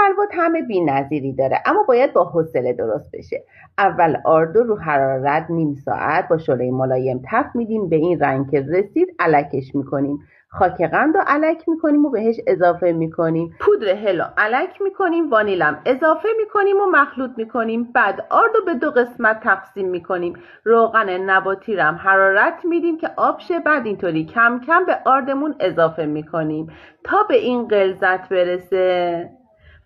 حلوا طعم بی‌نظیری داره، اما باید با حوصله درست بشه. اول آردو رو حرارت نیم ساعت با شعله ملایم تفت میدیم، به این رنگ که رسید الکش میکنیم. خاک قند رو الک میکنیم و بهش اضافه میکنیم. پودر هل رو الک میکنیم، وانیلم اضافه میکنیم و مخلوط میکنیم. بعد آردو به 2 قسمت تقسیم میکنیم. روغن نباتی رو هم حرارت میدیم که آب شه. بعد اینطوری کم کم به آردمون اضافه میکنیم تا به این غلظت برسه.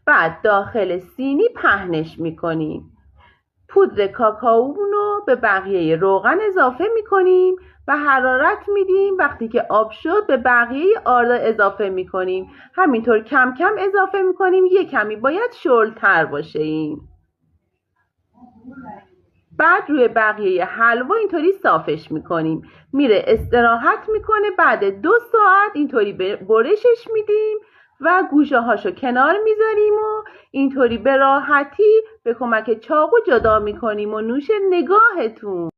بعد داخل سینی پهنش میکنیم. پودر کاکائومون رو به بقیه روغن اضافه میکنیم و حرارت میدیم. وقتی که آب شد به بقیه آرد اضافه میکنیم. همینطور کم کم اضافه میکنیم. یه کمی باید شلتر باشه این. بعد روی بقیه حلوا اینطوری صافش میکنیم. میره استراحت میکنه. بعد 2 ساعت اینطوری برشش میدیم و گوشه هاشو کنار میذاریم و اینطوری به راحتی به کمک چاقو جدا میکنیم و نوش نگاهتون.